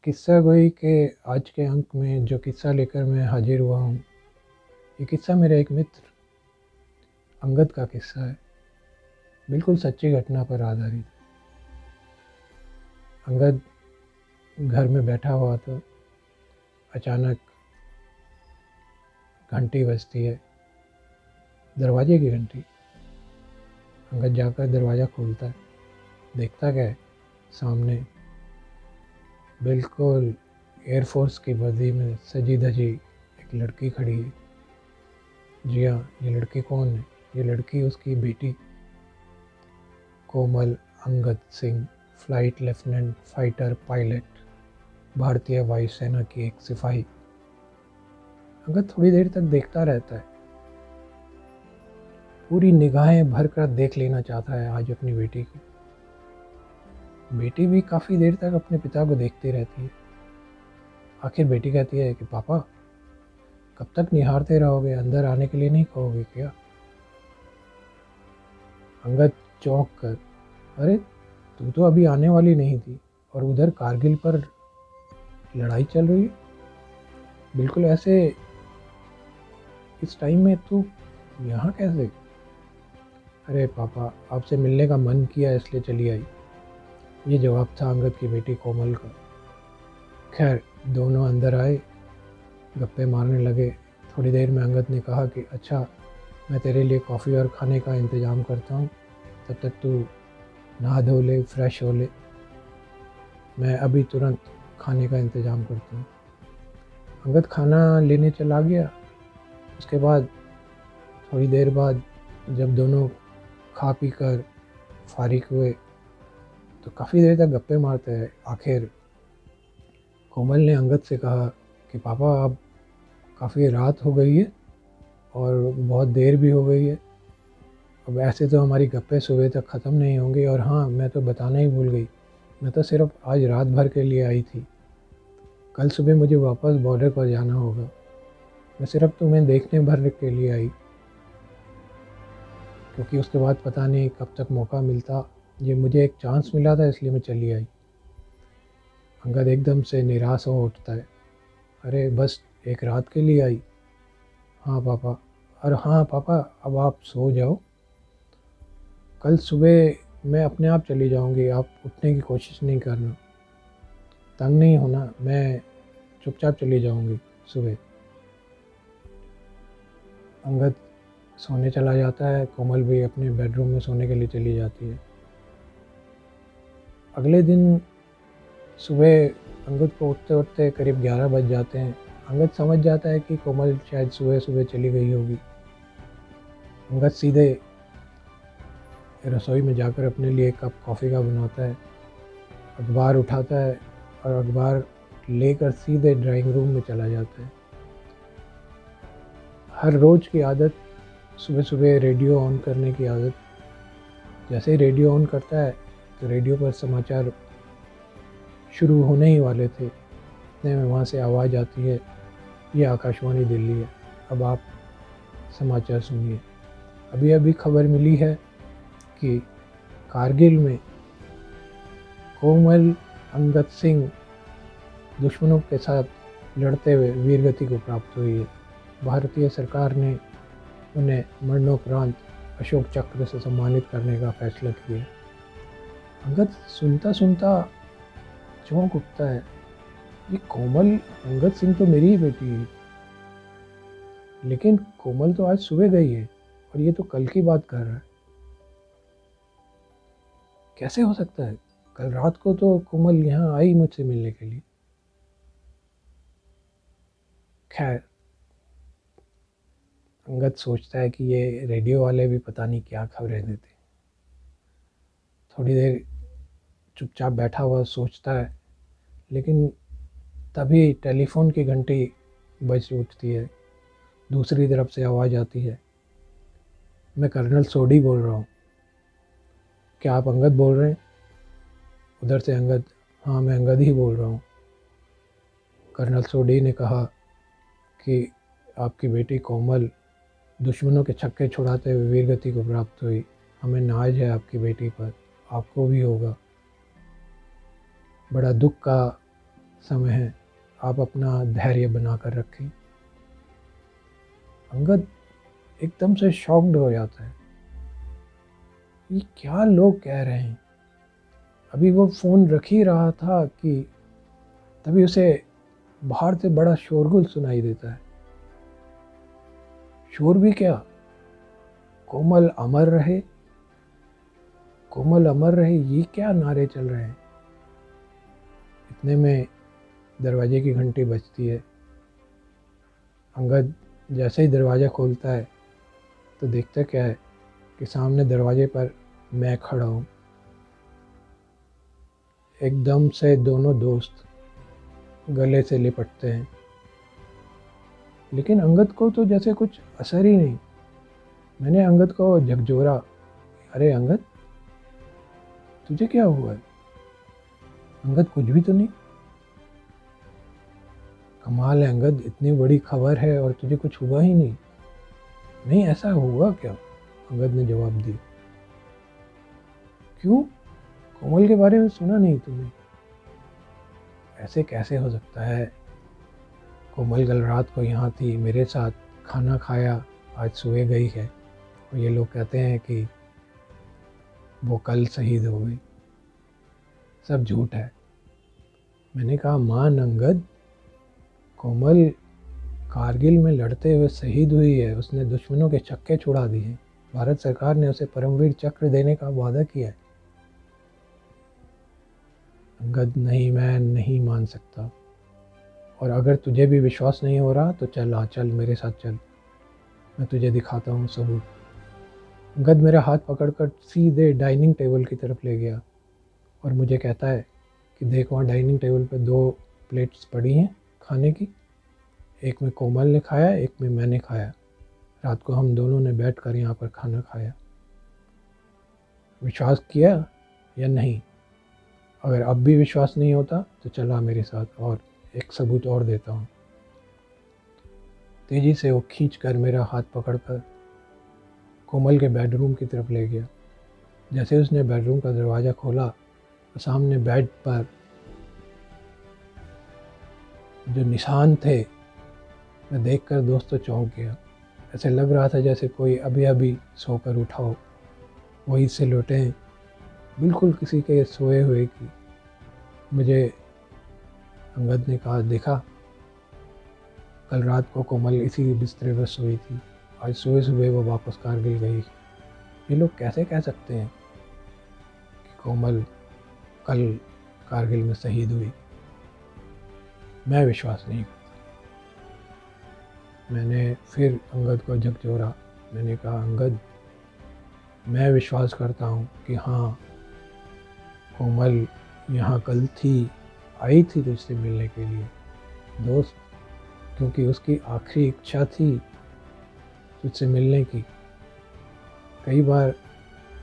किस्सा गोई के आज के अंक में जो किस्सा लेकर मैं हाजिर हुआ हूँ, ये किस्सा मेरे एक मित्र अंगद का किस्सा है। बिल्कुल सच्ची घटना पर आधारित। अंगद घर में बैठा हुआ था। अचानक घंटी बजती है, दरवाजे की घंटी। अंगद जाकर दरवाज़ा खोलता है, देखता क्या है, सामने बिल्कुल एयरफोर्स की वर्दी में सजी धजी एक लड़की खड़ी है। जी हाँ, ये लड़की कौन है? ये लड़की उसकी बेटी Komal Angad Singh, flight lieutenant fighter pilot, भारतीय वायुसेना की एक सिपाही। अंगद थोड़ी देर तक देखता रहता है, पूरी निगाहें भर कर देख लेना चाहता है आज अपनी बेटी को। बेटी भी काफ़ी देर तक अपने पिता को देखती रहती है। आखिर बेटी कहती है कि पापा, कब तक निहारते रहोगे, अंदर आने के लिए नहीं कहोगे क्या? अंगद चौंक कर, अरे तू तो अभी आने वाली नहीं थी और उधर कारगिल पर लड़ाई चल रही है, बिल्कुल ऐसे इस टाइम में तू यहाँ कैसे? अरे पापा, आपसे मिलने का मन किया इसलिए चली आई। ये जवाब था अंगद की बेटी कोमल का। खैर, दोनों अंदर आए, गप्पे मारने लगे। थोड़ी देर में अंगद ने कहा कि अच्छा, मैं तेरे लिए कॉफ़ी और खाने का इंतज़ाम करता हूँ, तब तक तू नहा धो ले, फ्रेश हो ले, मैं अभी तुरंत खाने का इंतज़ाम करता हूँ। अंगद खाना लेने चला गया। उसके बाद थोड़ी देर बाद जब दोनों खा पी कर फारिग हुए तो काफ़ी देर तक गप्पे मारते हैं। आखिर कोमल ने अंगद से कहा कि पापा, अब काफ़ी रात हो गई है और बहुत देर भी हो गई है। अब ऐसे तो हमारी गप्पे सुबह तक ख़त्म नहीं होंगी। और हाँ, मैं तो बताना ही भूल गई, मैं तो सिर्फ आज रात भर के लिए आई थी। कल सुबह मुझे वापस बॉर्डर पर जाना होगा। मैं सिर्फ तुम्हें देखने भर के लिए आई, क्योंकि उसके बाद पता नहीं कब तक मौका मिलता। ये मुझे एक चांस मिला था, इसलिए मैं चली आई। अंगद एकदम से निराश हो उठता है। अरे बस एक रात के लिए आई? हाँ पापा। और हाँ पापा, अब आप सो जाओ, कल सुबह मैं अपने आप चली जाऊंगी, आप उठने की कोशिश नहीं करना, तंग नहीं होना, मैं चुपचाप चली जाऊंगी सुबह। अंगद सोने चला जाता है। कोमल भी अपने बेडरूम में सोने के लिए चली जाती है। अगले दिन सुबह अंगद को उठते उठते करीब 11 बज जाते हैं। अंगद समझ जाता है कि कोमल शायद सुबह सुबह चली गई होगी। अंगद सीधे रसोई में जाकर अपने लिए एक कप कॉफ़ी का बनाता है, अखबार उठाता है और अखबार लेकर सीधे ड्राइंग रूम में चला जाता है। हर रोज़ की आदत, सुबह सुबह रेडियो ऑन करने की आदत। जैसे ही रेडियो ऑन करता है तो रेडियो पर समाचार शुरू होने ही वाले थे, इतने में वहाँ से आवाज़ आती है, ये आकाशवाणी दिल्ली है, अब आप समाचार सुनिए। अभी अभी खबर मिली है कि कारगिल में कोमल अंगद सिंह दुश्मनों के साथ लड़ते हुए वीरगति को प्राप्त हुई है। भारतीय सरकार ने उन्हें मरणोपरांत अशोक चक्र से सम्मानित करने का फैसला किया। अंगद सुनता सुनता चौंक उठता है, ये कोमल अंगद सिंह तो मेरी ही बेटी है, लेकिन कोमल तो आज सुबह गई है और ये तो कल की बात कर रहा है। कैसे हो सकता है? कल रात को तो कोमल यहाँ आई मुझसे मिलने के लिए। खैर, अंगद सोचता है कि ये रेडियो वाले भी पता नहीं क्या खबरें देते। थोड़ी देर चुपचाप बैठा हुआ सोचता है, लेकिन तभी टेलीफोन की घंटी बज उठती है। दूसरी तरफ से आवाज़ आती है, मैं कर्नल सोडी बोल रहा हूँ। क्या आप अंगद बोल रहे हैं? उधर से अंगद, हाँ मैं अंगद ही बोल रहा हूँ। कर्नल सोडी ने कहा कि आपकी बेटी कोमल दुश्मनों के छक्के छुड़ाते हुए वीरगति को प्राप्त हुई। हमें नाज है आपकी बेटी पर, आपको भी होगा। बड़ा दुख का समय है, आप अपना धैर्य बना कर रखें। अंगद एकदम से शॉक्ड हो जाता है, ये क्या लोग कह रहे हैं। अभी वो फ़ोन रख ही रहा था कि तभी उसे बाहर से बड़ा शोरगुल सुनाई देता है। शोर भी क्या, कोमल अमर रहे, कोमल अमर रहे, ये क्या नारे चल रहे हैं। इतने में दरवाजे की घंटी बजती है। अंगद जैसे ही दरवाज़ा खोलता है तो देखता क्या है कि सामने दरवाजे पर मैं खड़ा हूँ। एकदम से दोनों दोस्त गले से लिपटते हैं, लेकिन अंगद को तो जैसे कुछ असर ही नहीं। मैंने अंगद को झकझोरा, अरे अंगद, तुझे क्या हुआ है? अंगद कुछ भी तो नहीं। कमाल है अंगद, इतनी बड़ी खबर है और तुझे कुछ हुआ ही नहीं। नहीं, ऐसा हुआ क्या? अंगद ने जवाब दिया। क्यों, कोमल के बारे में सुना नहीं तुमने? ऐसे कैसे हो सकता है? कोमल कल रात को यहाँ थी, मेरे साथ खाना खाया, आज सुबह गई है और ये लोग कहते हैं कि वो कल शहीद हो गई। सब झूठ है। मैंने कहा मान अंगद, कोमल कारगिल में लड़ते हुए शहीद हुई है, उसने दुश्मनों के छक्के छुड़ा दिए हैं। भारत सरकार ने उसे परमवीर चक्र देने का वादा किया है। अंगद, नहीं, मैं नहीं मान सकता। और अगर तुझे भी विश्वास नहीं हो रहा तो चल मेरे साथ चल, मैं तुझे दिखाता हूँ सबूत। अंगद मेरा हाथ पकड़कर सीधे डाइनिंग टेबल की तरफ ले गया और मुझे कहता है कि देख, वहाँ डाइनिंग टेबल पर 2 प्लेट्स पड़ी हैं खाने की। एक में कोमल ने खाया, एक में मैंने खाया। रात को हम दोनों ने बैठकर यहाँ पर खाना खाया। विश्वास किया या नहीं? अगर अब भी विश्वास नहीं होता तो चला मेरे साथ, और एक सबूत और देता हूँ। तेज़ी से वो खींचकर मेरा हाथ पकड़कर कोमल के बेडरूम की तरफ ले गया। जैसे उसने बेडरूम का दरवाज़ा खोला तो सामने बेड पर जो निशान थे, मैं देखकर दोस्तों चौंक गया। ऐसे लग रहा था जैसे कोई अभी अभी सोकर उठा हो, वही से लौटे, बिल्कुल किसी के सोए हुए की। मुझे अंगद ने कहा, देखा, कल रात को कोमल इसी बिस्तरे पर सोई थी, आज सुबह सुबह वो वापस कारगिल गई। ये लोग कैसे कह सकते हैं कि कोमल कल कारगिल में शहीद हुई? मैं विश्वास नहीं करता। मैंने फिर अंगद को झकझोरा। मैंने कहा, अंगद, मैं विश्वास करता हूँ कि हाँ, कोमल यहाँ कल थी, आई थी तुझसे मिलने के लिए दोस्त, क्योंकि उसकी आखिरी इच्छा थी तुझसे मिलने की। कई बार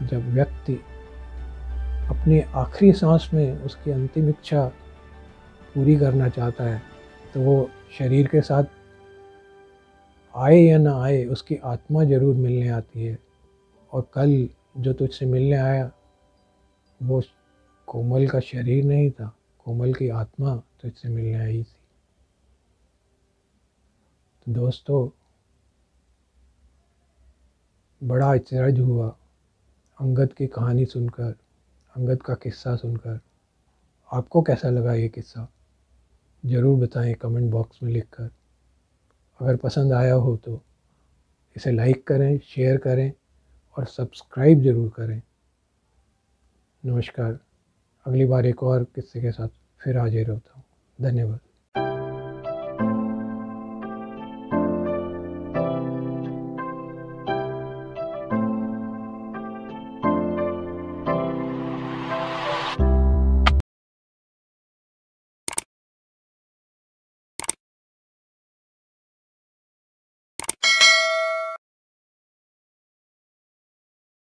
जब व्यक्ति अपनी आखिरी सांस में उसकी अंतिम इच्छा पूरी करना चाहता है तो वो शरीर के साथ आए या ना आए, उसकी आत्मा ज़रूर मिलने आती है। और कल जो तुझसे मिलने आया वो कोमल का शरीर नहीं था, कोमल की आत्मा तुझसे मिलने आई थी। तो दोस्तों, बड़ा अचरज हुआ अंगद की कहानी सुनकर, अंगद का किस्सा सुनकर। आपको कैसा लगा ये किस्सा? ज़रूर बताएं कमेंट बॉक्स में लिखकर। अगर पसंद आया हो तो इसे लाइक करें, शेयर करें और सब्सक्राइब ज़रूर करें। नमस्कार। अगली बार एक और किस्से के साथ फिर हाजिर होता हूँ। धन्यवाद।